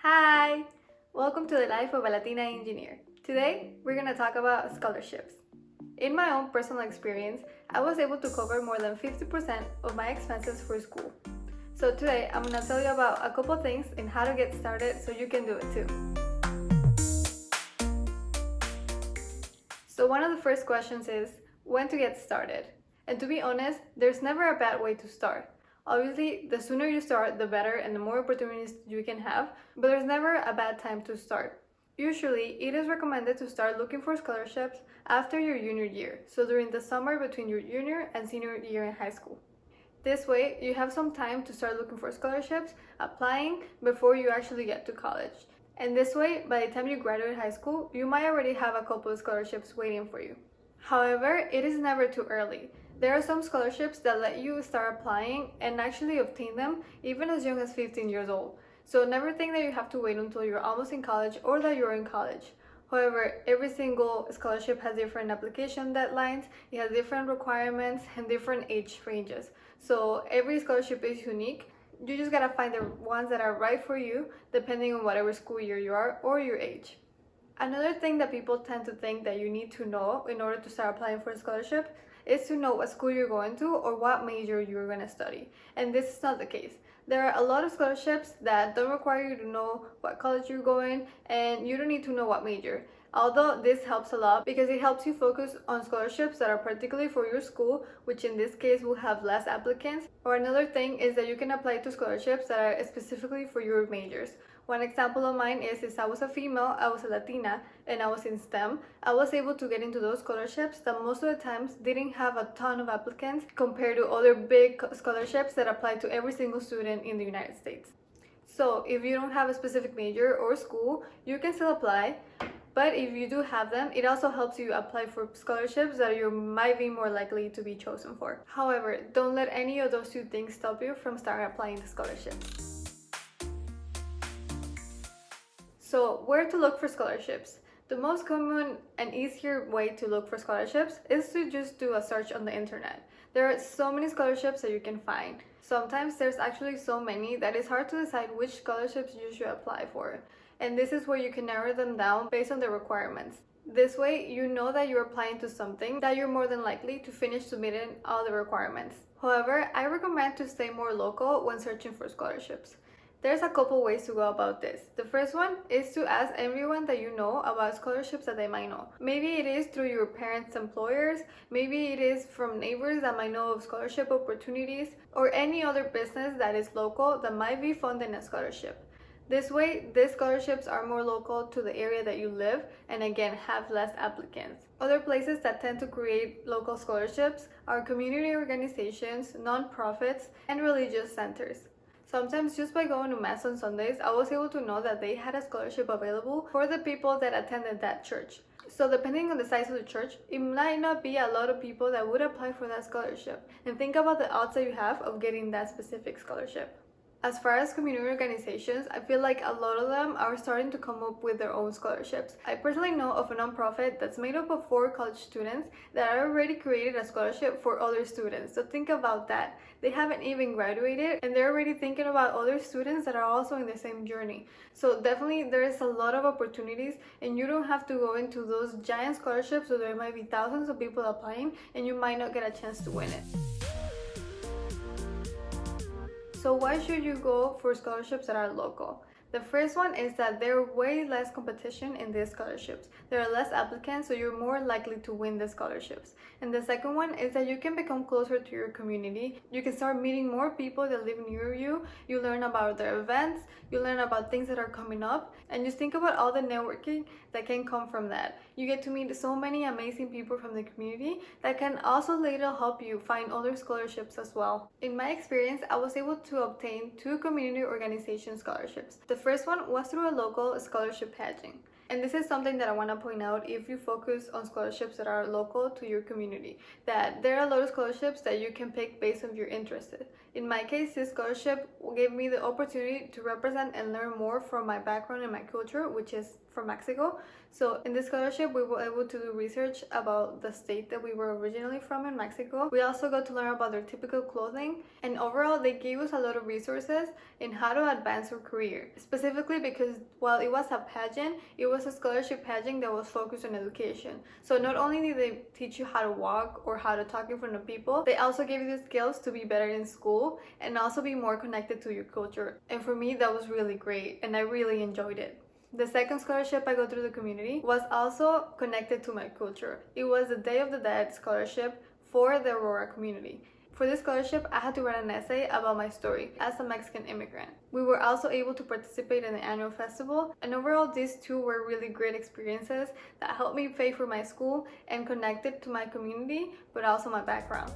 Hi! Welcome to the life of a Latina engineer. Today, we're going to talk about scholarships. In my own personal experience, I was able to cover more than 50% of my expenses for school. So today, I'm going to tell you about a couple things and how to get started so you can do it too. So one of the first questions is, when to get started? And to be honest, there's never a bad way to start. Obviously, the sooner you start, the better and the more opportunities you can have, but there's never a bad time to start. Usually, it is recommended to start looking for scholarships after your junior year, so during the summer between your junior and senior year in high school. This way, you have some time to start looking for scholarships, applying before you actually get to college. And this way, by the time you graduate high school, you might already have a couple of scholarships waiting for you. However, it is never too early. There are some scholarships that let you start applying and actually obtain them even as young as 15 years old. So never think that you have to wait until you're almost in college or that you're in college. However, every single scholarship has different application deadlines, it has different requirements and different age ranges. So every scholarship is unique. You just gotta find the ones that are right for you depending on whatever school year you are or your age. Another thing that people tend to think that you need to know in order to start applying for a scholarship is to know what school you're going to or what major you're going to study. And this is not the case. There are a lot of scholarships that don't require you to know what college you're going and you don't need to know what major. Although this helps a lot because it helps you focus on scholarships that are particularly for your school, which in this case will have less applicants. Or another thing is that you can apply to scholarships that are specifically for your majors. One example of mine is I was a female, I was a Latina, and I was in STEM. I was able to get into those scholarships that most of the times didn't have a ton of applicants compared to other big scholarships that apply to every single student in the United States. So if you don't have a specific major or school, you can still apply. But if you do have them, it also helps you apply for scholarships that you might be more likely to be chosen for. However, don't let any of those two things stop you from starting applying to scholarships. So, where to look for scholarships? The most common and easier way to look for scholarships is to just do a search on the internet. There are so many scholarships that you can find. Sometimes there's actually so many that it's hard to decide which scholarships you should apply for. And this is where you can narrow them down based on the requirements. This way, you know that you're applying to something that you're more than likely to finish submitting all the requirements. However, I recommend to stay more local when searching for scholarships. There's a couple ways to go about this. The first one is to ask everyone that you know about scholarships that they might know. Maybe it is through your parents' employers, maybe it is from neighbors that might know of scholarship opportunities, or any other business that is local that might be funding a scholarship. This way, these scholarships are more local to the area that you live and again have less applicants. Other places that tend to create local scholarships are community organizations, nonprofits, and religious centers. Sometimes just by going to Mass on Sundays, I was able to know that they had a scholarship available for the people that attended that church. So depending on the size of the church, it might not be a lot of people that would apply for that scholarship. And think about the odds that you have of getting that specific scholarship. As far as community organizations, I feel like a lot of them are starting to come up with their own scholarships. I personally know of a nonprofit that's made up of 4 college students that already created a scholarship for other students. So think about that. They haven't even graduated and they're already thinking about other students that are also in the same journey. So definitely there is a lot of opportunities and you don't have to go into those giant scholarships so there might be thousands of people applying and you might not get a chance to win it. So why should you go for scholarships that are local? The first one is that there are way less competition in these scholarships. There are less applicants, so you're more likely to win the scholarships. And the second one is that you can become closer to your community. You can start meeting more people that live near you. You learn about their events, you learn about things that are coming up, and just think about all the networking that can come from that. You get to meet so many amazing people from the community that can also later help you find other scholarships as well. In my experience, I was able to obtain 2 community organization scholarships. The first one was through a local scholarship pageant. And this is something that I want to point out if you focus on scholarships that are local to your community, that there are a lot of scholarships that you can pick based on your interests. In my case, this scholarship gave me the opportunity to represent and learn more from my background and my culture, which is from Mexico. So in this scholarship, we were able to do research about the state that we were originally from in Mexico. We also got to learn about their typical clothing, and overall they gave us a lot of resources in how to advance our career. Specifically because while it was a pageant, it was a scholarship pageant that was focused on education. So not only did they teach you how to walk or how to talk in front of people, they also gave you the skills to be better in school and also be more connected to your culture. And for me, that was really great and I really enjoyed it. The second scholarship I got through the community was also connected to my culture. It was the Day of the Dead scholarship for the Aurora community. For this scholarship, I had to write an essay about my story as a Mexican immigrant. We were also able to participate in the annual festival, and overall these two were really great experiences that helped me pay for my school and connected to my community, but also my background.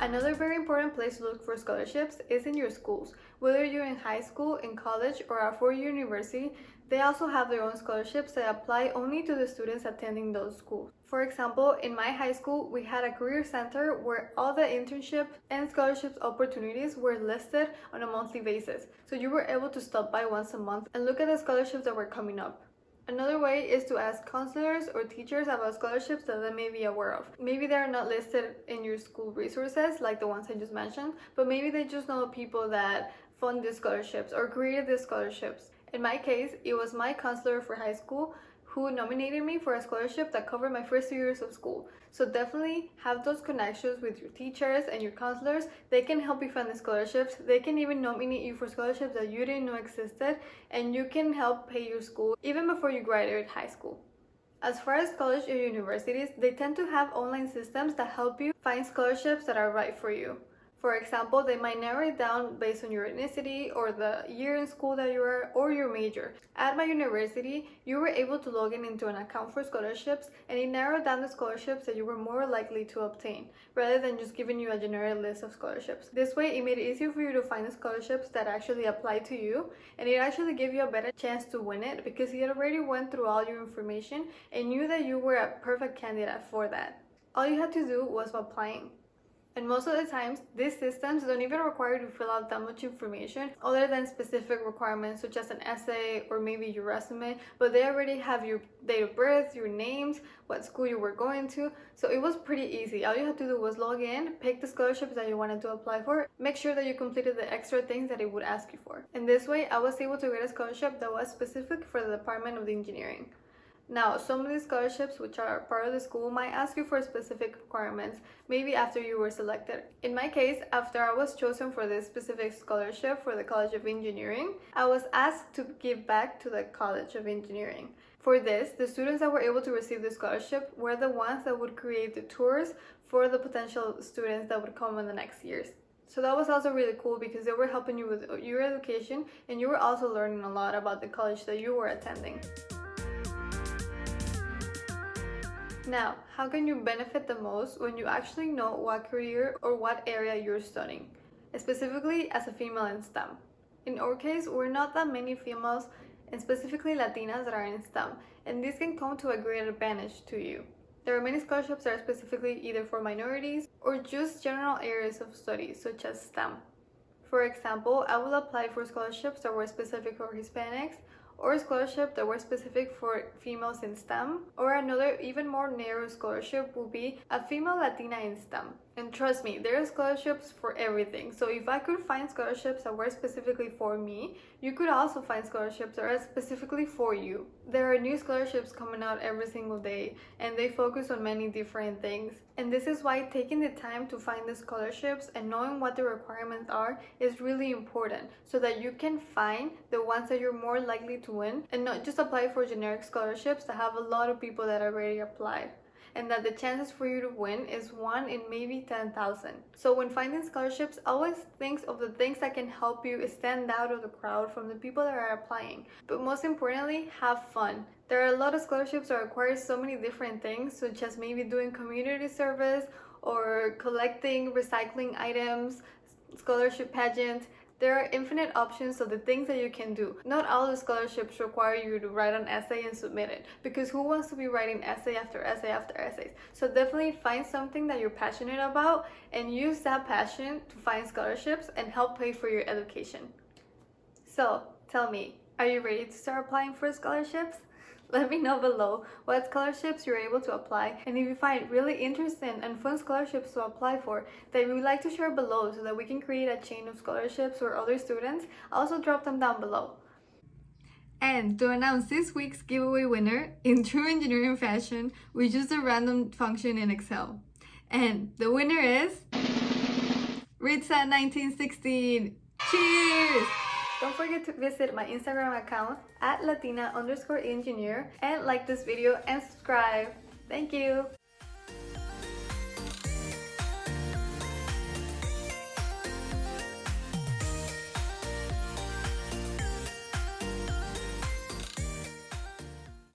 Another very important place to look for scholarships is in your schools. Whether you're in high school, in college, or a four-year university, they also have their own scholarships that apply only to the students attending those schools. For example, in my high school, we had a career center where all the internship and scholarships opportunities were listed on a monthly basis. So you were able to stop by once a month and look at the scholarships that were coming up. Another way is to ask counselors or teachers about scholarships that they may be aware of. Maybe they're not listed in your school resources like the ones I just mentioned, but maybe they just know people that fund these scholarships or created these scholarships. In my case, it was my counselor for high school who nominated me for a scholarship that covered my first 2 years of school. So definitely have those connections with your teachers and your counselors. They can help you find the scholarships. They can even nominate you for scholarships that you didn't know existed, and you can help pay your school even before you graduate high school. As far as college or universities, they tend to have online systems that help you find scholarships that are right for you. For example, they might narrow it down based on your ethnicity or the year in school that you are or your major. At my university, you were able to log in into an account for scholarships, and it narrowed down the scholarships that you were more likely to obtain, rather than just giving you a generic list of scholarships. This way, it made it easier for you to find the scholarships that actually apply to you, and it actually gave you a better chance to win it because it already went through all your information and knew that you were a perfect candidate for that. All you had to do was applying. And most of the times, these systems don't even require you to fill out that much information other than specific requirements such as an essay or maybe your resume, but they already have your date of birth, your names, what school you were going to, so it was pretty easy. All you had to do was log in, pick the scholarships that you wanted to apply for, make sure that you completed the extra things that it would ask you for. And this way, I was able to get a scholarship that was specific for the Department of Engineering. Now, some of these scholarships, which are part of the school, might ask you for specific requirements, maybe after you were selected. In my case, after I was chosen for this specific scholarship for the College of Engineering, I was asked to give back to the College of Engineering. For this, the students that were able to receive the scholarship were the ones that would create the tours for the potential students that would come in the next years. So that was also really cool because they were helping you with your education, and you were also learning a lot about the college that you were attending. Now, how can you benefit the most when you actually know what career or what area you're studying, specifically as a female in STEM? In our case, we're not that many females, and specifically Latinas, that are in STEM, and this can come to a great advantage to you. There are many scholarships that are specifically either for minorities or just general areas of study, such as STEM. For example, I will apply for scholarships that were specific for Hispanics, or a scholarship that were specific for females in STEM, or another even more narrow scholarship will be a female Latina in STEM. And trust me, there are scholarships for everything. So if I could find scholarships that were specifically for me, you could also find scholarships that are specifically for you. There are new scholarships coming out every single day, and they focus on many different things. And this is why taking the time to find the scholarships and knowing what the requirements are is really important, so that you can find the ones that you're more likely to win and not just apply for generic scholarships that have a lot of people that already applied, and that the chances for you to win is 1 in maybe 10,000. So when finding scholarships, always think of the things that can help you stand out of the crowd from the people that are applying. But most importantly, have fun. There are a lot of scholarships that require so many different things, such as maybe doing community service or collecting recycling items, scholarship pageant. There are infinite options of the things that you can do. Not all the scholarships require you to write an essay and submit it, because who wants to be writing essay after essay after essays? So definitely find something that you're passionate about and use that passion to find scholarships and help pay for your education. So tell me, are you ready to start applying for scholarships? Let me know below what scholarships you're able to apply, and if you find really interesting and fun scholarships to apply for that you would like to share below so that we can create a chain of scholarships for other students, also drop them down below. And to announce this week's giveaway winner, in true engineering fashion, we used a random function in Excel. And the winner is Ritza1916. Cheers! Don't forget to visit my Instagram account at Latina_engineer and like this video and subscribe. Thank you!